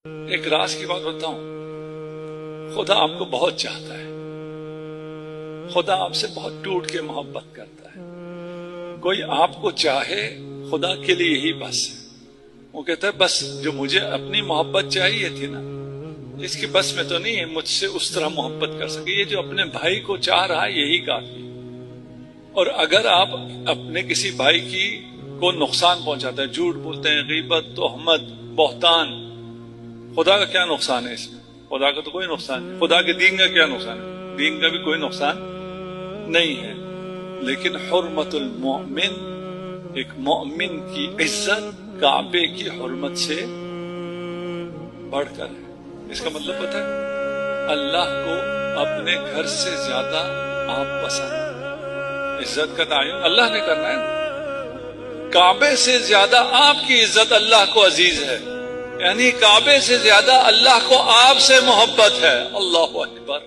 ایک راز کی بات بتاؤں، خدا آپ کو بہت چاہتا ہے، خدا آپ سے بہت ٹوٹ کے محبت کرتا ہے۔ کوئی آپ کو چاہے خدا کے لیے یہی بس ہے۔ وہ کہتا ہے بس جو مجھے اپنی محبت چاہیے تھی نا، اس کی بس میں تو نہیں ہے مجھ سے اس طرح محبت کر سکے، یہ جو اپنے بھائی کو چاہ رہا ہے یہی کافی۔ اور اگر آپ اپنے کسی بھائی کی کو نقصان پہنچاتے ہیں، جھوٹ بولتے ہیں، غیبت، تہمت، بہتان، خدا کا کیا نقصان ہے اس میں؟ خدا کا تو کوئی نقصان نہیں۔ خدا کے دین کا کیا نقصان ہے؟ دین کا بھی کوئی نقصان نہیں ہے۔ لیکن حرمت المؤمن، ایک مومن کی عزت کعبے کی حرمت سے بڑھ کر ہے۔ اس کا مطلب پتہ ہے، اللہ کو اپنے گھر سے زیادہ آپ پسند، عزت کا تعین اللہ نے کرنا ہے۔ کعبے سے زیادہ آپ کی عزت اللہ کو عزیز ہے، یعنی کعبے سے زیادہ اللہ کو آپ سے محبت ہے۔ اللہ اکبر۔